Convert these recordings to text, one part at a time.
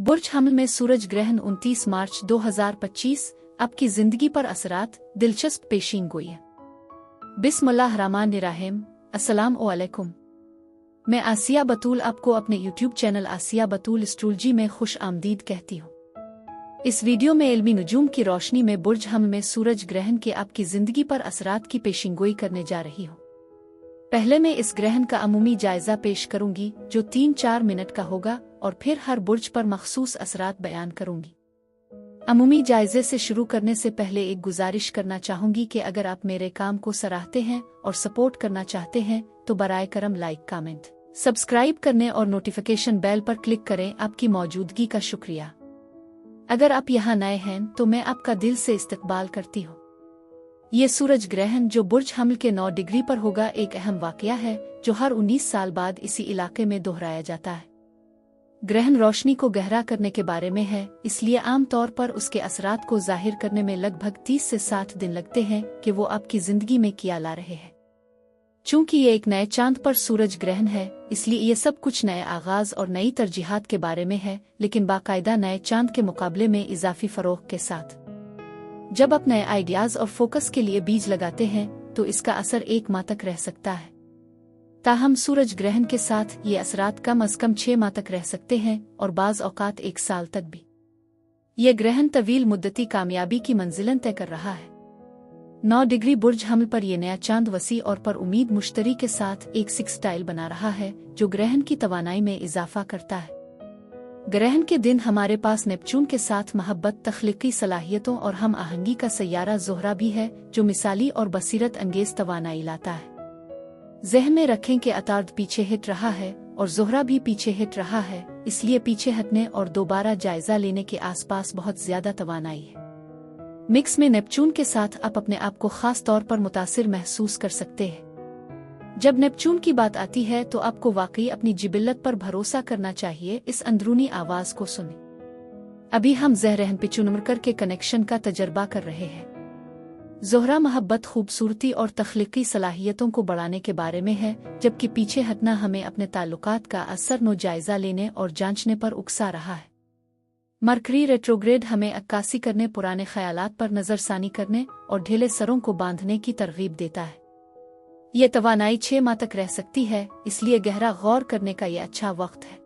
बुर्ज हमल में सूरज ग्रहण 29 मार्च 2025 आपकी जिंदगी पर असरात दिलचस्प पेशीन गोई है। बिस्मिल्लाहिर्रहमानिर्रहीम। अस्सलाम वालेकुम। मैं आसिया बतूल आपको अपने YouTube चैनल आसिया बतूल एस्ट्रोलॉजी में खुश आमदीद कहती हूँ। इस वीडियो में इल्मी नुजूम की रोशनी में बुर्ज हमल में सूरज ग्रहण के आपकी जिंदगी पर असरात की पेशिनगोई करने जा रही हूँ। पहले मैं इस ग्रहण का अमूमी जायजा पेश करूंगी जो 3-4 मिनट का होगा और फिर हर बुर्ज पर मखसूस असरात बयान करूंगी। अमूमी जायजे से शुरू करने से पहले एक गुजारिश करना चाहूंगी कि अगर आप मेरे काम को सराहते हैं और सपोर्ट करना चाहते हैं तो बराए करम लाइक, कमेंट, सब्सक्राइब करने और नोटिफिकेशन बेल पर क्लिक करें। आपकी मौजूदगी का शुक्रिया। अगर आप यहाँ नए हैं तो मैं आपका दिल से इस्तकबाल करती हूँ। ये सूरज ग्रहण जो बुर्ज हमल के 9 डिग्री पर होगा एक अहम वाकया है जो हर 19 साल बाद इसी इलाके में दोहराया जाता है। ग्रहण रोशनी को गहरा करने के बारे में है, इसलिए आम तौर पर उसके असरात को जाहिर करने में लगभग 30 से 60 दिन लगते हैं कि वो आपकी जिंदगी में क्या ला रहे हैं। चूंकि ये एक नए चांद पर सूरज ग्रहण है, इसलिए ये सब कुछ नए आगाज और नई तरजीहात के बारे में है, लेकिन बाकायदा नए चांद के मुकाबले में इजाफी फरोग के साथ। जब आप नए आइडियाज और फोकस के लिए बीज लगाते हैं तो इसका असर 1 माह तक रह सकता है। ताहम सूरज ग्रहण के साथ ये असरात कम अज कम 6 माह तक रह सकते हैं और बाज औकात 1 साल तक भी। ये ग्रहण तवील मुद्दती कामयाबी की मंजिलन तय कर रहा है। 9 डिग्री बुर्ज हमल पर यह नया चांद वसी और पर उम्मीद मुश्तरी के साथ एक सेक्सटाइल बना रहा है जो ग्रहण की तवानाई में इजाफा करता है। ग्रहण के दिन हमारे पास नेपच्यून के साथ महब्बत, तख्लीकी सलाहियतों और हम आहंगी का सैयारा ज़ोहरा भी है जो मिसाली और बसीरत अंगेज तवानाई लाता है। ज़हन में रखें कि अतार्द पीछे हट रहा है और ज़ोहरा भी पीछे हट रहा है, इसलिए पीछे हटने और दोबारा जायजा लेने के आसपास बहुत ज्यादा तवानाई है। मिक्स में नेपच्यून के साथ आप अपने आप को खास तौर पर मुतासिर महसूस कर सकते हैं। जब नेपच्यून की बात आती है तो आपको वाकई अपनी जिबिल्लत पर भरोसा करना चाहिए। इस अंदरूनी आवाज को सुने। अभी हम ज़हरहन पिचुनमरकर के कनेक्शन का तजर्बा कर रहे हैं। ज़ोहरा महब्बत, खूबसूरती और तख्लीकी सलाहियतों को बढ़ाने के बारे में है, जबकि पीछे हटना हमें अपने ताल्लुकात का असर नो जायजा लेने और जांचने पर उकसा रहा है। मरकरी रेट्रोग्रेड हमें अक्कासी करने, पुराने ख्यालात पर नजरसानी करने और ढीले सरों को बांधने की तरगीब देता है। ये तवानाई 6 माह तक रह सकती है, इसलिए गहरा गौर करने का यह अच्छा वक्त है।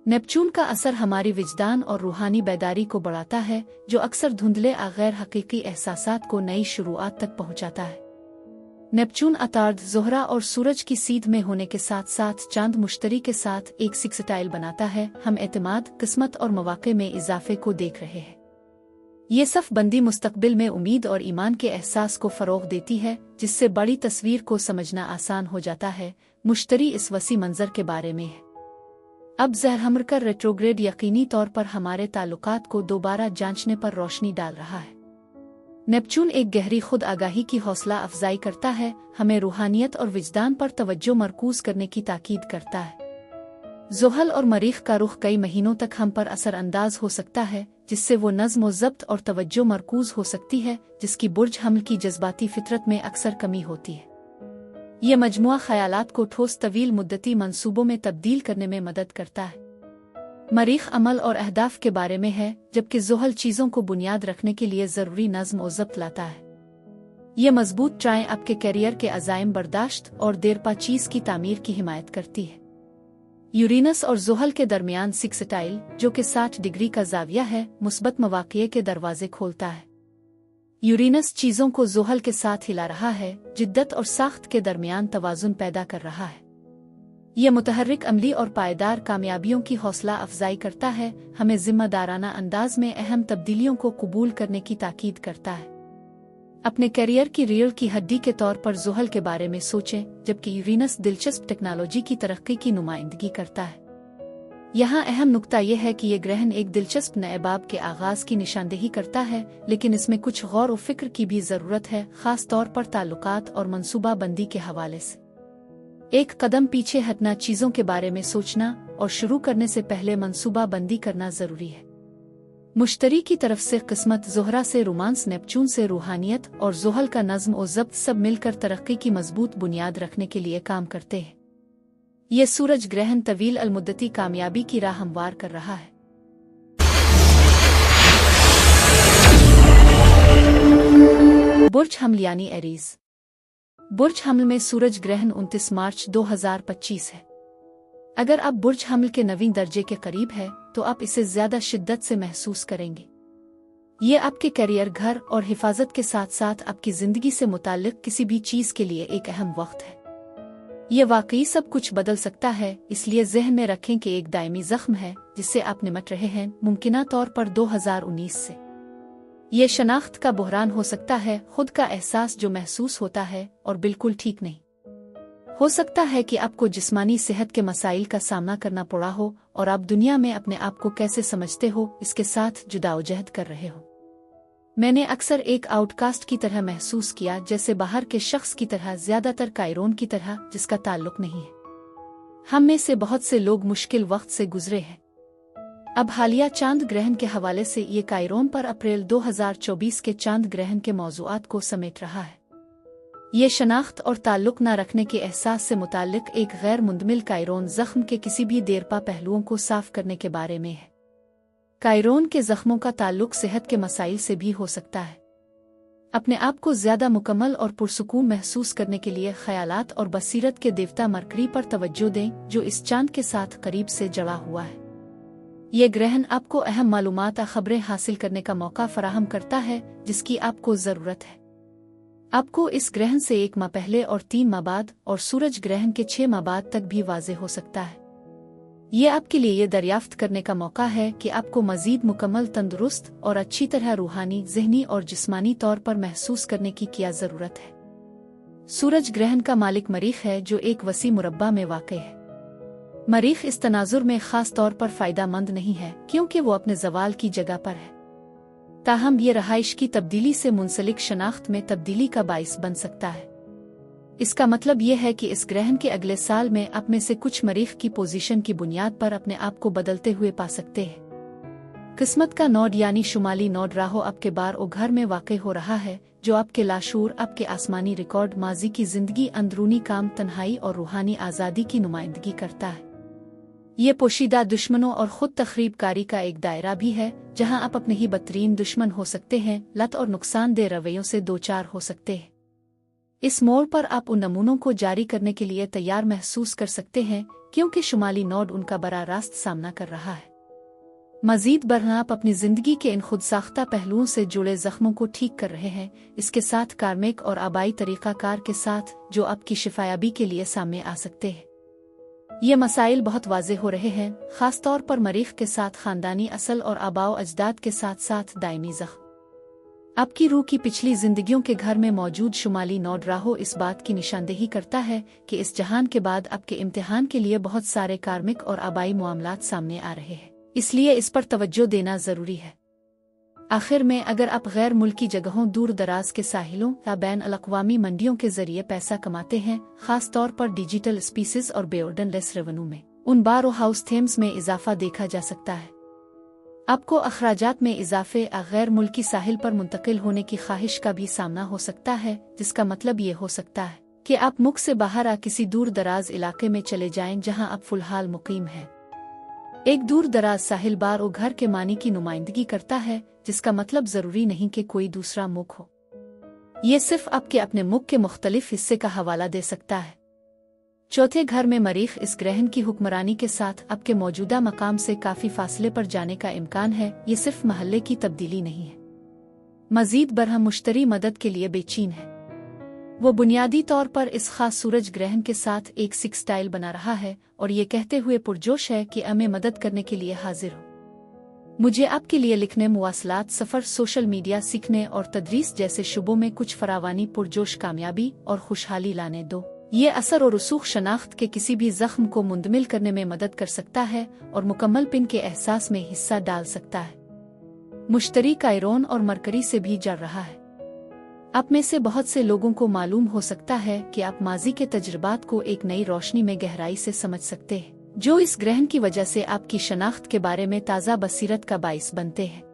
नेपच्यून का असर हमारी विजदान और रूहानी बेदारी को बढ़ाता है जो अक्सर धुंधले गैर हकीकी एहसासात को नई शुरुआत तक पहुंचाता है। नेपच्यून अतार्द, ज़ोहरा और सूरज की सीध में होने के साथ साथ चांद मुश्तरी के साथ एक सेक्सटाइल बनाता है। हम एतमाद, किस्मत और मौक़े में इजाफे को देख रहे हैं। ये सफ बंदी मुस्तकबिल में उम्मीद और ईमान के एहसास को फ़रोग़ देती है, जिससे बड़ी तस्वीर को समझना आसान हो जाता है। मुश्तरी इस वसी मंजर के बारे में है। अब ज़हरहमरकर रेट्रोग्रेड यकीनी तौर पर हमारे ताल्लुकात को दोबारा जांचने पर रोशनी डाल रहा है। नेपच्यून एक गहरी खुद आगाही की हौसला अफजाई करता है, हमें रूहानियत और विजदान पर तवज्जो मरकूज करने की ताकीद करता है। ज़ुहल और मरीख का रुख कई महीनों तक हम पर असरअंदाज हो सकता है, जिससे वो नज़्म व ज़ब्त और तवज्जो मरकूज हो सकती है जिसकी बुर्ज हमल की जज्बाती फितरत में अक्सर कमी होती है। ये मजमुआ ख़यालात को ठोस तवील मुद्दती मंसूबों में तब्दील करने में मदद करता है। मरीख अमल और अहदाफ के बारे में है, जबकि ज़ुहल चीज़ों को बुनियाद रखने के लिए ज़रूरी नज़्म व ज़ब्त लाता है। ये मजबूत ट्राएं आपके कैरियर के अज़ाइम, बर्दाश्त और देरपा चीज़ की तामीर की हिमायत करती है। यूरेनस और ज़ुहल के दरमियान सेक्सटाइल जो कि 60 डिग्री का ज़ाविया है, मुस्बत मवाक़िए के दरवाजे खोलता है। यूरेनस चीज़ों को ज़ुहल के साथ हिला रहा है, जिद्दत और साख्त के दरमियान तवाज़ुन पैदा कर रहा है। यह मुतहर्रिक, अमली और पायदार कामयाबियों की हौसला अफजाई करता है, हमें जिम्मेदाराना अंदाज में अहम तब्दीलियों को कबूल करने की ताकीद करता है। अपने करियर की रीढ़ की हड्डी के तौर पर ज़ुहल के बारे में सोचें, जबकि यूरेनस दिलचस्प टेक्नोलॉजी की तरक्की की नुमाइंदगी करता है। यहाँ अहम नुक्ता यह है कि यह ग्रहण एक दिलचस्प नए बाब के आगाज की निशानदेही करता है, लेकिन इसमें कुछ गौर व फिक्र की भी ज़रूरत है, खास तौर पर ताल्लुकात और मनसूबा बंदी के हवाले से। एक कदम पीछे हटना, चीज़ों के बारे में सोचना और शुरू करने से पहले मनसूबा बंदी करना ज़रूरी है। मुश्तरी की तरफ से किस्मत, ज़ोहरा से रोमांस, नेपच्यून से रूहानियत और ज़ुहल का नज़्म और ज़ब्त सब मिलकर तरक्की की मजबूत बुनियाद रखने के लिए काम करते हैं। ये सूरज ग्रहण तवील अलमुद्दती कामयाबी की राह हमवार कर रहा है। बुर्ज हमल यानी एरीज। बुर्ज हमल में सूरज ग्रहण 29 मार्च 2025 है। अगर आप बुर्ज हमल के 9वें दर्जे के करीब है तो आप इसे ज्यादा शिद्दत से महसूस करेंगे। ये आपके करियर, घर और हिफाजत के साथ साथ आपकी जिंदगी से मुताल्लिक किसी भी चीज के लिए एक अहम वक्त है। ये वाकई सब कुछ बदल सकता है, इसलिए ज़हन में रखें कि एक दायमी जख्म है जिससे आप निपट रहे हैं, मुमकिना तौर पर 2019 से। ये शनाख्त का बहरान हो सकता है, खुद का एहसास जो महसूस होता है और बिल्कुल ठीक नहीं। हो सकता है कि आपको जिस्मानी सेहत के मसाइल का सामना करना पड़ा हो और आप दुनिया में अपने आप को कैसे समझते हो इसके साथ जुदाओजहद कर रहे हो। मैंने अक्सर एक आउटकास्ट की तरह महसूस किया, जैसे बाहर के शख्स की तरह, ज्यादातर कायरोन की तरह जिसका ताल्लुक नहीं है। हम में से बहुत से लोग मुश्किल वक्त से गुजरे हैं। अब हालिया चांद ग्रहण के हवाले से ये कायरोन पर अप्रैल 2024 के चांद ग्रहण के मौज़ूआत को समेट रहा है। ये शनाख्त और ताल्लुक न रखने के एहसास से मुताल्लिक एक गैर मुंदमिल कायरोन जख्म के किसी भी देरपा पहलुओं को साफ करने के बारे में है। कायरोन के जख्मों का ताल्लुक सेहत के मसाइल से भी हो सकता है। अपने आप को ज्यादा मुकम्मल और पुरसुकून महसूस करने के लिए ख्यालात और बसीरत के देवता मरकरी पर तवज्जो दें, जो इस चांद के साथ करीब से जड़ा हुआ है। ये ग्रहण आपको अहम मालूमात खबरें हासिल करने का मौका फराहम करता है जिसकी आपको जरूरत है। आपको इस ग्रहण से 1 माह पहले और 3 माह बाद और सूरज ग्रहण के 6 माह बाद तक भी वाज़े हो सकता है। ये आपके लिए ये दरियाफ्त करने का मौका है कि आपको मजीद मुकम्मल तंदुरुस्त और अच्छी तरह रूहानी, ज़हनी और जिस्मानी तौर पर महसूस करने की क्या ज़रूरत है। सूरज ग्रहण का मालिक मरीख है, जो एक वसी मुरब्बा में वाक़ है। मरीख इस तनाजुर में ख़ास तौर पर फ़ायदामंद नहीं है क्योंकि वो अपने ज़वाल की जगह पर है। ताहम ये रहाइश की तब्दीली से मुंसलिक शनाख्त में तब्दीली का बाइस बन सकता है। इसका मतलब ये है कि इस ग्रहण के अगले साल में आप में से कुछ मरीख की पोजीशन की बुनियाद पर अपने आप को बदलते हुए पा सकते हैं। किस्मत का नोड यानी शुमाली नोड राहो आपके बार ओ घर में वाक़ हो रहा है, जो आपके लाशूर, आपके आसमानी रिकॉर्ड, माजी की जिंदगी, अंदरूनी काम, तन्हाई और रूहानी आज़ादी की नुमाइंदगी करता है। ये पोशीदा दुश्मनों और खुद तखरीबकारी का एक दायरा भी है, जहां आप अपने ही बदतरीन दुश्मन हो सकते हैं, लत और नुकसानदेह रवैयों से दो चार हो सकते हैं। इस मोड़ पर आप उन नमूनों को जारी करने के लिए तैयार महसूस कर सकते हैं क्योंकि शुमाली नोड उनका बड़ा रास्त सामना कर रहा है। मजीद बढ़ना आप अपनी जिंदगी के इन खुद साख्ता पहलुओं से जुड़े जख्मों को ठीक कर रहे हैं, इसके साथ कार्मिक और आबाई तरीक़ाकार के साथ जो आपकी शिफायाबी के लिए सामने आ सकते हैं। ये मसाइल बहुत वाज़े हो रहे हैं, खास तौर पर मरीख के साथ खानदानी असल और आबाओ अजदाद के साथ साथ दायमी जख्म। आपकी रूह की पिछली जिंदगियों के घर में मौजूद शुमाली नोड राहो इस बात की निशानदेही करता है कि इस जहान के बाद आपके इम्तिहान के लिए बहुत सारे कार्मिक और आबाई मामलात सामने आ रहे हैं, इसलिए इस पर तवज्जो देना जरूरी है। आखिर में, अगर आप गैर मुल्की जगहों, दूर दराज के साहिलों या बैन अल-अक़वामी मंडियों के जरिए पैसा कमाते हैं, खास तौर पर डिजिटल स्पीसीज और बेओर्डन लेस रेवेन्यू में, उन बारो हाउस थेम्स में इजाफा देखा जा सकता है। आपको अखराजात में इजाफे गैर मुल्की साहिल पर मुंतकिल होने की ख्वाहिश का भी सामना हो सकता है, जिसका मतलब ये हो सकता है कि आप मुल्क से बाहर किसी दूर दराज इलाके में चले जाएं जहां आप फिलहाल मुकीम हैं। एक दूर दराज साहिल बार और घर के मानी की नुमाइंदगी करता है, जिसका मतलब जरूरी नहीं कि कोई दूसरा मुल्क हो। ये सिर्फ आपके अपने मुल्क के मुख्तलिफ हिस्से का हवाला दे सकता है। चौथे घर में मरीख इस ग्रहण की हुक्मरानी के साथ आपके मौजूदा मकाम से काफी फासले पर जाने का इम्कान है। ये सिर्फ महल्ले की तब्दीली नहीं है, मजीद बरहम मुश्तरी मदद के लिए बेचैन है। वो बुनियादी तौर पर इस खास सूरज ग्रहण के साथ एक सिक्स स्टाइल बना रहा है और ये कहते हुए पुरजोश है कि हमें मदद करने के लिए हाजिर हो। मुझे आपके लिए लिखने, मुवासलात, सफर, सोशल मीडिया, सीखने और तदरीस जैसे शुबों में कुछ फरावानी, पुरजोश कामयाबी और खुशहाली लाने दो। ये असर और रसूख शनाख्त के किसी भी जख्म को मुंदमिल करने में मदद कर सकता है और मुकम्मल पिन के एहसास में हिस्सा डाल सकता है। मुश्तरी कायरोन और मरकरी से भी जड़ रहा है। आप में से बहुत से लोगों को मालूम हो सकता है कि आप माजी के तजुर्बात को एक नई रोशनी में गहराई से समझ सकते हैं, जो इस ग्रहण की वजह से आपकी शनाख्त के बारे में ताज़ा बसीरत का बाइस बनते हैं।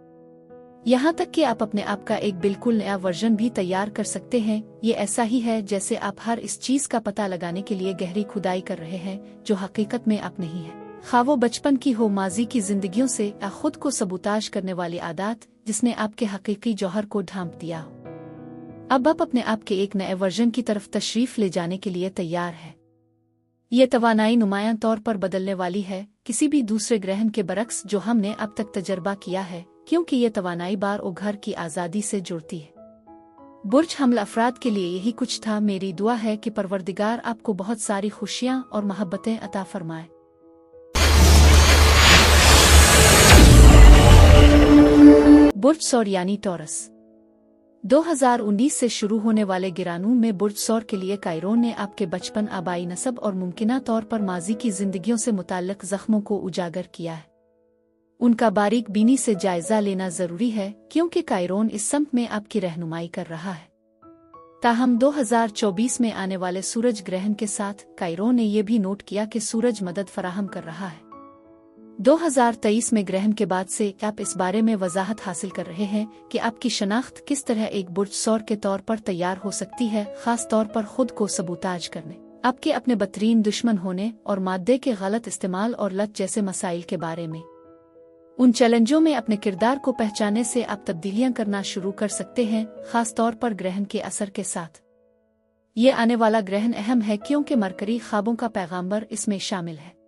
यहाँ तक कि आप अपने आप का एक बिल्कुल नया वर्जन भी तैयार कर सकते हैं। ये ऐसा ही है जैसे आप हर इस चीज का पता लगाने के लिए गहरी खुदाई कर रहे हैं जो हकीकत में आप नहीं है, खा वो बचपन की हो, माजी की जिंदगियों से या खुद को सबूताज करने वाली आदत जिसने आपके हकीकी जौहर को ढांप दिया हो। अब आप अपने आप के एक नए वर्जन की तरफ तशरीफ ले जाने के लिए तैयार है। ये तवानाई नुमायां तौर पर बदलने वाली है किसी भी दूसरे ग्रहण के बरक्स जो हमने अब तक तजर्बा किया है, क्योंकि ये तवानाई बार ओ घर की आज़ादी से जुड़ती है। बुर्ज हमल अफराद के लिए यही कुछ था। मेरी दुआ है कि परवरदिगार आपको बहुत सारी खुशियां और मोहब्बतें अता फरमाए। बुर्ज सौर यानी टॉरस 2019 से शुरू होने वाले गिरानून में बुर्ज सौर के लिए कायरोन ने आपके बचपन, आबाई नसब और मुमकिना तौर पर माजी की जिंदगियों से मुताल्लिक जख्मों को उजागर किया है। उनका बारीक बीनी से जायजा लेना जरूरी है, क्योंकि कायरोन इस समत में आपकी रहनुमाई कर रहा है। ताहम 2024 में आने वाले सूरज ग्रहण के साथ कायरोन ने यह भी नोट किया कि सूरज मदद फराहम कर रहा है। 2023 में ग्रहण के बाद से आप इस बारे में वजाहत हासिल कर रहे हैं कि आपकी शनाख्त किस तरह एक बुर्ज सौर के तौर पर तैयार हो सकती है, खास तौर पर खुद को सबूताज करने, आपके अपने बदतरीन दुश्मन होने और मादे के गलत इस्तेमाल और लत जैसे मसाइल के बारे में। उन चैलेंजों में अपने किरदार को पहचानने से आप तब्दीलियां करना शुरू कर सकते हैं, खास तौर पर ग्रहण के असर के साथ। ये आने वाला ग्रहण अहम है क्योंकि मरकरी ख्वाबों का पैगाम्बर इसमें शामिल है।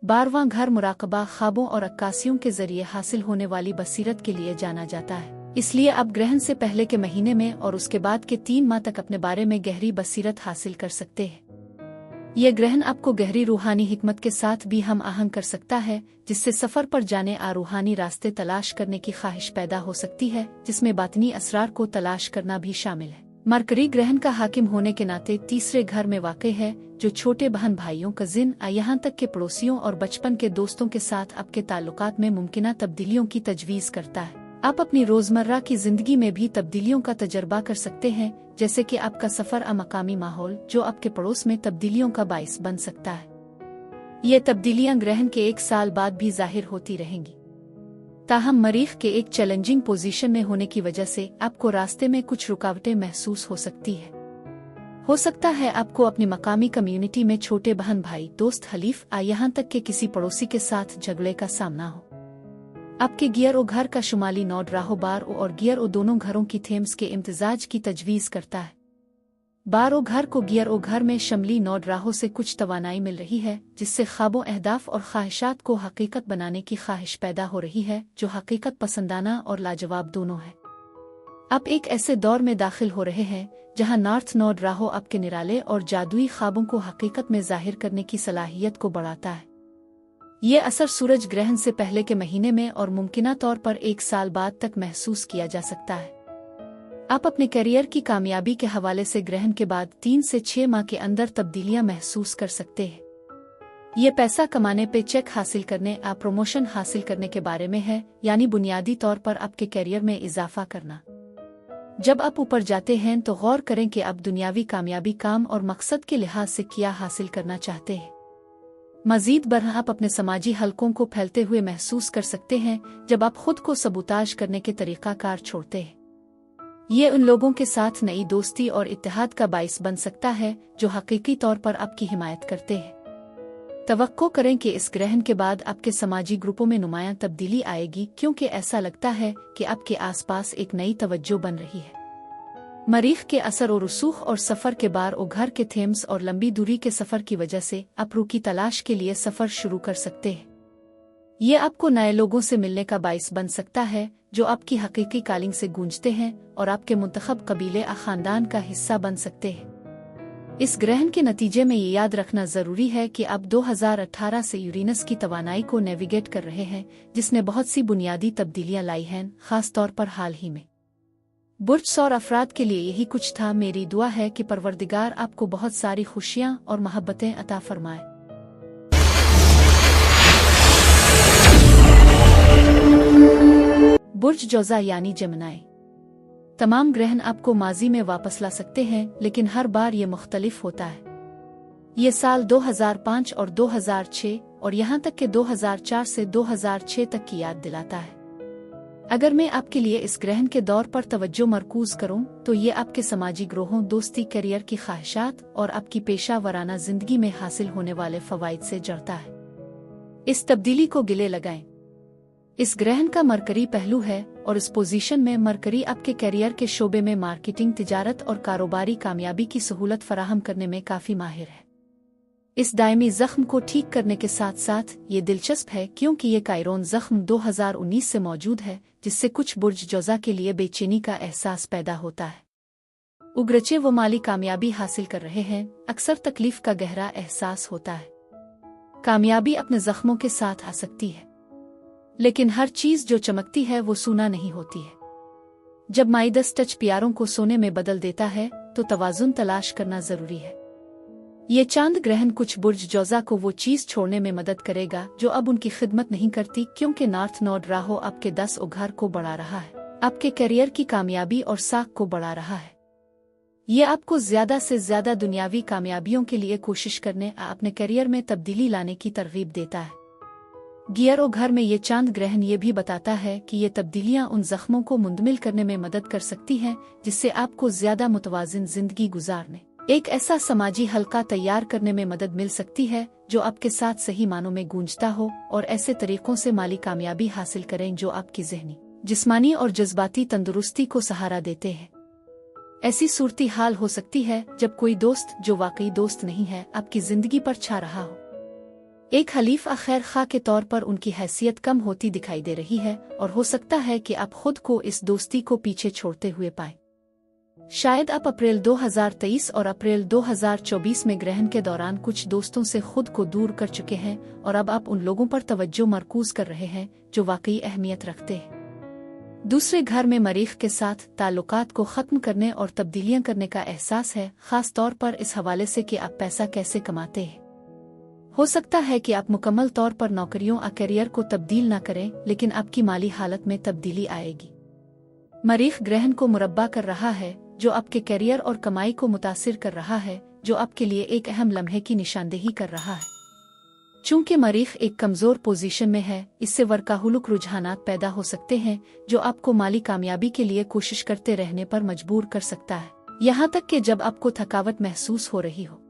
12वां घर मुराकबा, ख्वाबों और अक्कासियों के जरिए हासिल होने वाली बसीरत के लिए जाना जाता है। इसलिए आप ग्रहण से पहले के महीने में और उसके बाद के 3 माह तक अपने बारे में गहरी बसीरत हासिल कर सकते हैं। यह ग्रहण आपको गहरी रूहानी हिकमत के साथ भी हम आहंग कर सकता है, जिससे सफर पर जाने रूहानी रास्ते तलाश करने की ख्वाहिश पैदा हो सकती है, जिसमें बातनी असरार को तलाश करना भी शामिल है। मरकरी ग्रहण का हाकिम होने के नाते तीसरे घर में वाक़ई है, जो छोटे बहन भाइयों, कजिन, यहाँ तक के पड़ोसियों और बचपन के दोस्तों के साथ आपके ताल्लुकात में मुमकिना तब्दीलियों की तजवीज़ करता है। आप अपनी रोजमर्रा की जिंदगी में भी तब्दीलियों का तजर्बा कर सकते हैं, जैसे कि आपका सफर मकामी माहौल जो आपके पड़ोस में तब्दीलियों का बाइस बन सकता है। ये तब्दीलियां ग्रहण के 1 साल बाद भी जाहिर होती रहेंगी। ताहम मरीख के एक चैलेंजिंग पोजीशन में होने की वजह से आपको रास्ते में कुछ रुकावटें महसूस हो सकती है। हो सकता है आपको अपनी मकामी कम्युनिटी में छोटे बहन भाई, दोस्त, हलीफ, यहाँ तक के किसी पड़ोसी के साथ झगड़े का सामना हो। आपके गियर ओ घर का शुमाली नोड राहो बार ओ और गियर ओ दोनों घरों की थेम्स के इम्तिजाज की तजवीज करता है। बार ओ घर को गियर ओ घर में शमली नोड राहों से कुछ तवानाई मिल रही है, जिससे ख्वाबों, अहदाफ और ख्वाहिशात को हकीकत बनाने की ख्वाहिश पैदा हो रही है, जो हकीकत पसंदाना और लाजवाब दोनों है। आप एक ऐसे दौर में दाखिल हो रहे हैं जहां नॉर्थ नोड राहो आपके निराले और जादुई ख्वाबों को हकीकत में जाहिर करने की सलाहियत को बढ़ाता है। ये असर सूरज ग्रहण से पहले के महीने में और मुमकिना तौर पर 1 साल बाद तक महसूस किया जा सकता है। आप अपने करियर की कामयाबी के हवाले से ग्रहण के बाद 3 से 6 माह के अंदर तब्दीलियां महसूस कर सकते हैं। ये पैसा कमाने पे, चेक हासिल करने, आप प्रमोशन हासिल करने के बारे में है, यानी बुनियादी तौर पर आपके करियर में इजाफा करना। जब आप ऊपर जाते हैं तो गौर करें कि आप दुनियावी कामयाबी, काम और मकसद के लिहाज से क्या हासिल करना चाहते हैं। मजीद बरह आप अपने समाजी हलकों को फैलते हुए महसूस कर सकते हैं जब आप खुद को सबूताज करने के तरीक़ाकार छोड़ते हैं। ये उन लोगों के साथ नई दोस्ती और इत्तेहाद का बाइस बन सकता है जो हकीकी तौर पर आपकी हिमायत करते हैं। तवक्को करें कि इस ग्रहण के बाद आपके समाजी ग्रुपों में नुमायां तब्दीली आएगी, क्योंकि ऐसा लगता है कि आपके आसपास एक नई तवज्जो बन रही है। मरीख के असर और रसूख और सफ़र के बार और घर के थेम्स और लंबी दूरी के सफ़र की वजह से आप रूह की तलाश के लिए सफ़र शुरू कर सकते हैं। ये आपको नए लोगों से मिलने का बाइस बन सकता है जो आपकी हकीकी कालिंग से गूंजते हैं और आपके मुंतखब कबीले या ख़ानदान का हिस्सा बन सकते हैं। इस ग्रहण के नतीजे में ये याद रखना ज़रूरी है कि आप 2018 से यूरेनस की तवानाई को नेविगेट कर रहे हैं, जिसने बहुत सी बुनियादी तब्दीलियां लाई हैं, ख़ास तौर पर हाल ही में। बुर्ज सौर अफराद के लिए यही कुछ था। मेरी दुआ है कि परवरदिगार आपको बहुत सारी खुशियां और मोहब्बतें अता फरमाए। बुर्ज जौज़ा यानी जमनाई। तमाम ग्रहण आपको माजी में वापस ला सकते हैं, लेकिन हर बार ये मुख्तलिफ होता है। ये साल 2005 और 2006 और यहाँ तक कि 2004 से 2006 तक की याद दिलाता है। अगर मैं आपके लिए इस ग्रहण के दौर पर तवज्जो मरकूज करूं, तो ये आपके समाजी ग्रोहों, दोस्ती, करियर की ख्वाहिशात और आपकी पेशा वराना जिंदगी में हासिल होने वाले फवाइद से जड़ता है। इस तब्दीली को गिले लगाएं। इस ग्रहण का मरकरी पहलू है और इस पोजीशन में मरकरी आपके करियर के शोबे में मार्केटिंग, तिजारत और कारोबारी कामयाबी की सहूलत फराहम करने में काफी माहिर है। इस दायमी जख्म को ठीक करने के साथ साथ ये दिलचस्प है क्योंकि ये कायरोन जख्म 2019 से मौजूद है, जिससे कुछ बुर्ज जौज़ा के लिए बेचैनी का एहसास पैदा होता है। उगरचे वो माली कामयाबी हासिल कर रहे हैं, अक्सर तकलीफ का गहरा एहसास होता है। कामयाबी अपने जख्मों के साथ आ सकती है, लेकिन हर चीज जो चमकती है वो सोना नहीं होती है। जब माइदस टच प्यारों को सोने में बदल देता है तो तवाजुन तलाश करना जरूरी है। ये चांद ग्रहण कुछ बुर्ज जौज़ा को वो चीज छोड़ने में मदद करेगा जो अब उनकी खिदमत नहीं करती, क्योंकि नॉर्थ नोड राहु आपके 10 उघार को बढ़ा रहा है, आपके करियर की कामयाबी और साख को बढ़ा रहा है। ये आपको ज्यादा से ज्यादा दुनियावी कामयाबियों के लिए कोशिश करने, अपने करियर में तब्दीली लाने की तरगीब देता है। गियर और घर में ये चांद ग्रहण ये भी बताता है कि ये तब्दीलियां उन जख्मों को मुंदमिल करने में मदद कर सकती हैं, जिससे आपको ज्यादा मुतवाजिन जिंदगी गुजारने, एक ऐसा समाजी हल्का तैयार करने में मदद मिल सकती है जो आपके साथ सही मानों में गूंजता हो, और ऐसे तरीकों से माली कामयाबी हासिल करें जो आपकी ज़हनी, जिस्मानी और जज्बाती तंदुरुस्ती को सहारा देते हैं। ऐसी सूरती हाल हो सकती है जब कोई दोस्त जो वाकई दोस्त नहीं है आपकी जिंदगी पर छा रहा हो। एक हलीफा खैर खा के तौर पर उनकी हैसियत कम होती दिखाई दे रही है, और हो सकता है कि आप खुद को इस दोस्ती को पीछे छोड़ते हुए पाएं। शायद आप अप्रैल 2023 और अप्रैल 2024 में ग्रहण के दौरान कुछ दोस्तों से खुद को दूर कर चुके हैं, और अब आप उन लोगों पर तवज्जो मरकूज कर रहे हैं जो वाकई अहमियत रखते हैं। दूसरे घर में मरीख के साथ ताल्लुकात को ख़त्म करने और तब्दीलियां करने का एहसास है, खास तौर पर इस हवाले से कि आप पैसा कैसे कमाते हैं। हो सकता है कि आप मुकम्मल तौर पर नौकरियों या करियर को तब्दील ना करें, लेकिन आपकी माली हालत में तब्दीली आएगी। मरीख ग्रहण को मुरब्बा कर रहा है जो आपके करियर और कमाई को मुतासिर कर रहा है, जो आपके लिए एक अहम लम्हे की निशानदेही कर रहा है। चूंकि मरीख एक कमजोर पोजीशन में है, इससे वर्काहुलुक रुझानात पैदा हो सकते हैं जो आपको माली कामयाबी के लिए कोशिश करते रहने पर मजबूर कर सकता है, यहाँ तक कि जब आपको थकावट महसूस हो रही हो।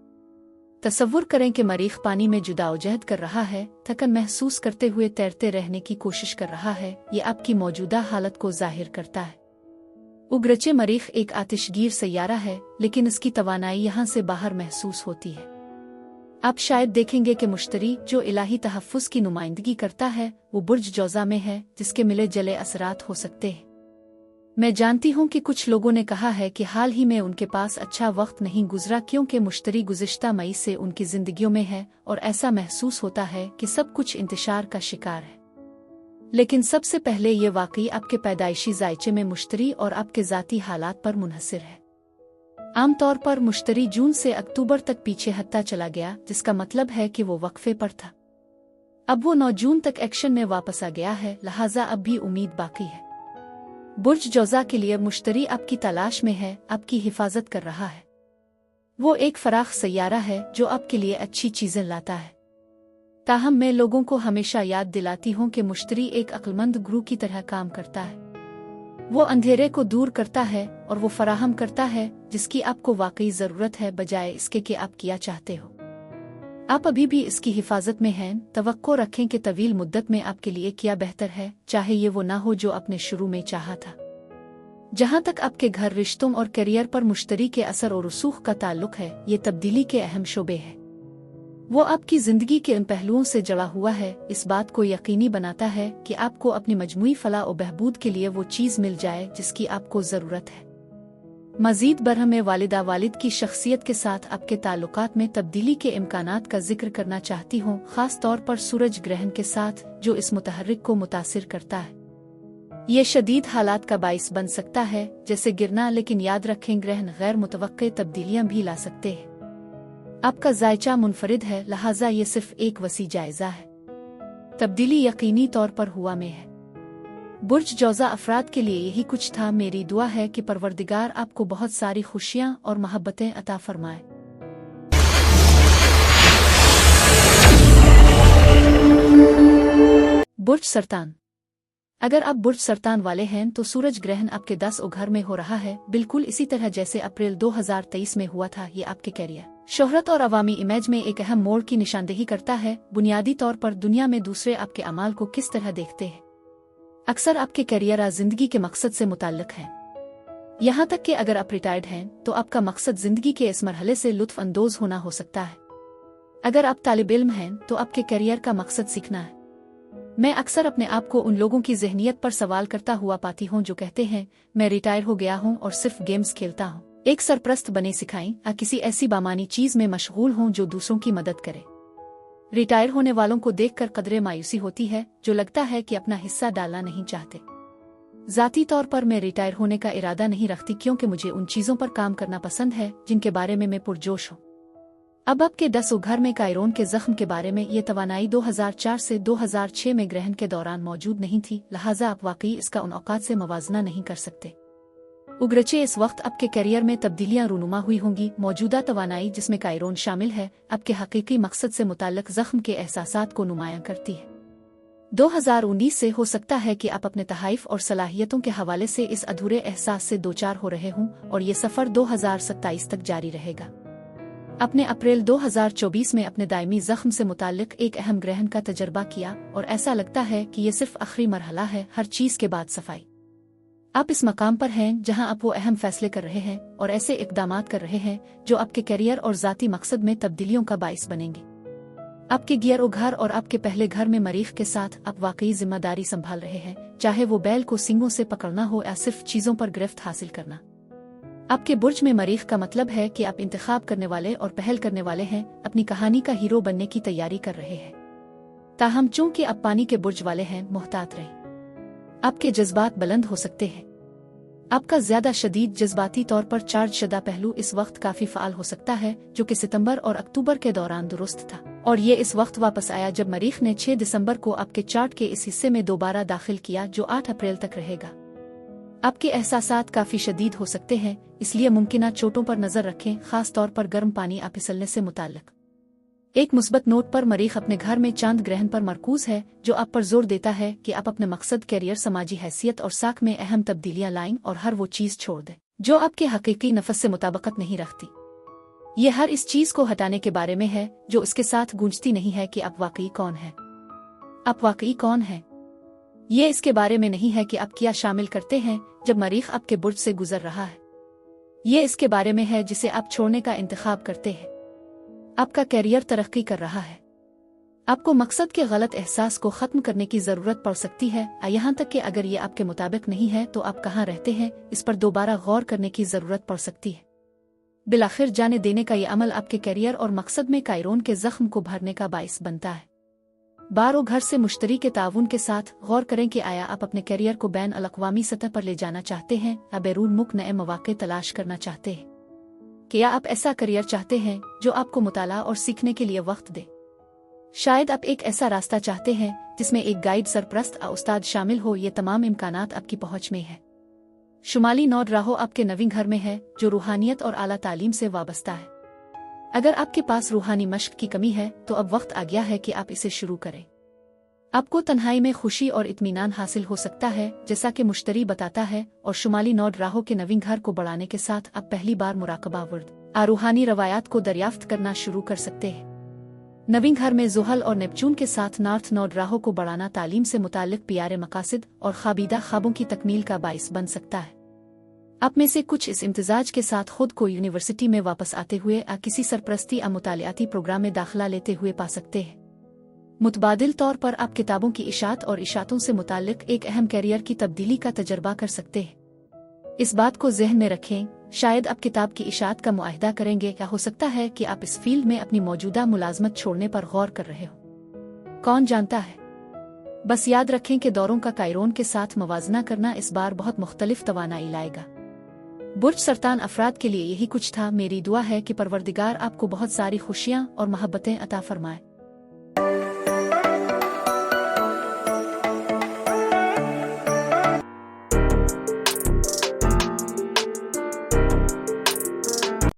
तसव्वुर करें कि मरीख पानी में जुदाओजहद कर रहा है, थकन महसूस करते हुए तैरते रहने की कोशिश कर रहा है। ये आपकी मौजूदा हालत को जाहिर करता है। उगरचे मरीख एक आतिशगीर सैयारा है, लेकिन इसकी तवानाई यहाँ से बाहर महसूस होती है। आप शायद देखेंगे कि मुश्तरी जो इलाही तहफ़्फ़ुज़ की नुमाइंदगी करता है वो बुर्ज जौज़ा में है, जिसके मिले जले असरात हो सकते हैं। मैं जानती हूँ कि कुछ लोगों ने कहा है कि हाल ही में उनके पास अच्छा वक्त नहीं गुजरा क्योंकि मुश्तरी गुज़िश्ता मई से उनकी जिंदगियों में है, और ऐसा महसूस होता है कि सब कुछ इंतशार का शिकार है। लेकिन सबसे पहले ये वाकई आपके पैदाइशी जायचे में मुश्तरी और आपके ज़ाती हालात पर मुनहसिर है। आमतौर पर मुश्तरी जून से अक्टूबर तक पीछे हटता चला गया, जिसका मतलब है कि वो वक्फे पर था। अब वो 9 जून तक एक्शन में वापस आ गया है, लिहाजा अब भी उम्मीद बाकी है। बुर्ज जौज़ा के लिए मुश्तरी आपकी तलाश में है, आपकी हिफाजत कर रहा है। वो एक फराख सैयारा है जो आपके लिए अच्छी चीजें लाता है। ताहम मैं लोगों को हमेशा याद दिलाती हूँ कि मुश्तरी एक अक्लमंद गुरु की तरह काम करता है। वो अंधेरे को दूर करता है और वो फराहम करता है जिसकी आपको वाकई जरूरत है, बजाय इसके कि आप क्या चाहते हो। आप अभी भी इसकी हिफाजत में हैं। तवक्को रखें कि तवील मुद्दत में आपके लिए क्या बेहतर है, चाहे ये वो ना हो जो आपने शुरू में चाहा था। जहाँ तक आपके घर, रिश्तों और करियर पर मुश्तरी के असर और रसूख का ताल्लुक है, ये तब्दीली के अहम शोबे हैं। वो आपकी जिंदगी के इन पहलुओं से जुड़ा हुआ है, इस बात को यकीनी बनाता है कि आपको अपनी मजमूई फलाह और बहबूद के लिए वो चीज़ मिल जाए जिसकी आपको ज़रूरत है। मज़ीद बरहम में वालिदा वालिद की शख्सियत के साथ आपके ताल्लुकात में तब्दीली के इम्कानात का जिक्र करना चाहती हूँ, ख़ास तौर पर सूरज ग्रहण के साथ जो इस मुतहर्रिक को मुतासिर करता है। ये शदीद हालात का बाइस बन सकता है, जैसे गिरना, लेकिन याद रखें ग्रहण गैर मुतवक्के तब्दीलियाँ भी ला सकते हैं। आपका जायचा मुनफरिद है, लिहाजा ये सिर्फ एक वसी जायजा है। तब्दीली यकीनी तौर पर हुआ में है। बुर्ज जौज़ा अफराद के लिए यही कुछ था। मेरी दुआ है कि परवरदिगार आपको बहुत सारी खुशियाँ और मोहब्बतें अता फरमाए। बुर्ज सरतान। अगर आप बुर्ज सरतान वाले हैं तो सूरज ग्रहण आपके 10 घर में हो रहा है, बिल्कुल इसी तरह जैसे अप्रैल 2023 में हुआ था। ये आपके करियर, शोहरत और अवामी इमेज में एक अहम मोड़ की निशानदेही करता है। बुनियादी तौर पर दुनिया में दूसरे आपके अमाल को किस तरह देखते हैं, अक्सर आपके करियर या जिंदगी के मकसद से मुताल्लिक है। यहाँ तक कि अगर आप रिटायर्ड हैं तो आपका मकसद जिंदगी के इस मरहले से लुत्फ अंदोज होना हो सकता है। अगर आप तालिब इल्म हैं तो आपके करियर का मकसद सीखना है। मैं अक्सर अपने आप को उन लोगों की ज़हनियत पर सवाल करता हुआ पाती हूँ जो कहते हैं मैं रिटायर हो गया हूँ और सिर्फ गेम्स खेलता हूँ, एक सरप्रस्त बने सिखाई या किसी ऐसी बामानी चीज में मशगूल हों जो दूसरों की मदद करे। रिटायर होने वालों को देखकर कदरे मायूसी होती है जो लगता है कि अपना हिस्सा डालना नहीं चाहते। ज़ाती तौर पर मैं रिटायर होने का इरादा नहीं रखती क्योंकि मुझे उन चीज़ों पर काम करना पसंद है जिनके बारे में मैं पुरजोश हूँ। अब के 10 घर में कायरोन के जख्म के बारे में ये तवानाई 2004 से 2006 में ग्रहण के दौरान मौजूद नहीं थी, लिहाजा आप वाकई इसका उन औकात से मवाजना नहीं कर सकते। उगरचे इस वक्त आपके करियर में तब्दीलियां रूनुमा हुई होंगी। मौजूदा तवानाई जिसमें कायरोन शामिल है आपके हकीकी मकसद से मुताल्लिक जख्म के एहसासात को नुमायां करती है। 2019 से हो सकता है कि आप अपने तहाइफ और सलाहियतों के हवाले से इस अधूरे एहसास से दो चार हो रहे हों और ये सफ़र 2027 तक जारी रहेगा। अपने अप्रैल 2024 में अपने दायमी जख्म से मुताल्लिक एक अहम ग्रहण का तजर्बा किया और ऐसा लगता है कि ये सिर्फ आखिरी मरहला है, हर चीज़ के बाद सफाई। आप इस मकाम पर हैं जहां आप वो अहम फैसले कर रहे हैं और ऐसे इक़दामात कर रहे हैं जो आपके करियर और ज़ाती मकसद में तब्दीलियों का बाइस बनेंगे। आपके गियर घर और आपके पहले घर में मरीख के साथ आप वाकई जिम्मेदारी संभाल रहे हैं, चाहे वो बैल को सींगों से पकड़ना हो या सिर्फ चीज़ों पर गिरफ्त हासिल करना। आपके बुर्ज में मरीख का मतलब है कि आप इंतखाब करने वाले और पहल करने वाले हैं, अपनी कहानी का हीरो बनने की तैयारी कर रहे हैं। ताहम चूंकि आप पानी के बुर्ज वाले हैं, मोहतात रहें। आपके जज्बात बुलंद हो सकते हैं। आपका ज्यादा शदीद जज्बाती तौर पर चार्ज शुदा पहलू इस वक्त काफी फाल हो सकता है, जो कि सितंबर और अक्टूबर के दौरान दुरुस्त था, और ये इस वक्त वापस आया जब मरीख ने 6 दिसंबर को आपके चार्ट के इस हिस्से में दोबारा दाखिल किया जो 8 अप्रैल तक रहेगा। आपके एहसासात काफी शदीद हो सकते हैं, इसलिए मुमकिना चोटों पर नजर रखें, खास तौर पर गर्म पानी आ फिसलने से मुताल्लिक। एक मुस्बत नोट पर मरीख अपने घर में चांद ग्रहण पर मरकूज है, जो आप पर जोर देता है कि आप अपने मकसद, करियर, समाजी हैसियत और साख में अहम तब्दीलियां लाएं और हर वो चीज छोड़ दें जो आपके हकीकी नफस से मुताबिकत नहीं रखती। ये हर इस चीज को हटाने के बारे में है जो इसके साथ गूंजती नहीं है कि आप वाकई कौन हैं। आप वाकई कौन हैं? ये इसके बारे में नहीं है कि आप क्या शामिल करते हैं जब मरीख आपके बुर्ज से गुजर रहा है। ये इसके बारे में है जिसे आप छोड़ने का इंतखाब करते हैं। आपका करियर तरक्की कर रहा है। आपको मकसद के गलत एहसास को खत्म करने की जरूरत पड़ सकती है, यहाँ तक कि अगर ये आपके मुताबिक नहीं है तो आप कहाँ रहते हैं इस पर दोबारा गौर करने की जरूरत पड़ सकती है। बिलाखिर जाने देने का ये अमल आपके करियर और मकसद में कायरोन के जख्म को भरने का बाइस बनता है। बारो घर से मुश्तरी के ताउन के साथ गौर करें कि आया आप अपने करियर को बैन अल-अक़वामी सतह पर ले जाना चाहते हैं या बैरून मुल्क नए मौक़े तलाश करना चाहते हैं। क्या आप ऐसा करियर चाहते हैं जो आपको मुताला और सीखने के लिए वक्त दे? शायद आप एक ऐसा रास्ता चाहते हैं जिसमें एक गाइड, सरप्रस्त या उस्ताद शामिल हो। ये तमाम इम्कानात आपकी पहुंच में है। शुमाली नॉर्थ राहो आपके नवीं घर में है जो रूहानियत और आला तालीम से वाबस्ता है। अगर आपके पास रूहानी मश्क की कमी है तो अब वक्त आ गया है कि आप इसे शुरू करें। आपको तन्हाई में खुशी और इत्मीनान हासिल हो सकता है जैसा कि मुश्तरी बताता है, और शुमाली नॉर्थ राहो के नवीं घर को बढ़ाने के साथ आप पहली बार मुराकबा वर्द रूहानी रवायात को दरियाफ्त करना शुरू कर सकते हैं। नवीं घर में जुहल और नेपचून के साथ नॉर्थ नॉर्थ राहो को बढ़ाना तालीम से मुताल्लिक प्यारे मकासद और ख्वाबीदा ख्वाबों की तकमील का बाइस बन सकता है। आप में से कुछ इस इम्तिजाज के साथ खुद को यूनिवर्सिटी में वापस आते हुए या किसी सरप्रस्ती या मुतालियाती प्रोग्राम में दाखिला लेते हुए पा सकते हैं। मुतबादिल तौर पर आप किताबों की इशात और इशातों से मुताल्लिक एक अहम कैरियर की तब्दीली का तजर्बा कर सकते हैं। इस बात को जहन में रखें, शायद आप किताब की इशात का मुआहिदा करेंगे, या हो सकता है कि आप इस फील्ड में अपनी मौजूदा मुलाजमत छोड़ने पर गौर कर रहे हो। कौन जानता है? बस याद रखें कि दौरों का कायरोन के साथ मवाजना करना इस बार बहुत मुख्तलिफ तवानाई लाएगा। बुर्ज सरतान अफराद के लिए यही कुछ था। मेरी दुआ है कि परवरदिगार आपको बहुत सारी खुशियाँ और मोहब्बतें अता फरमाए।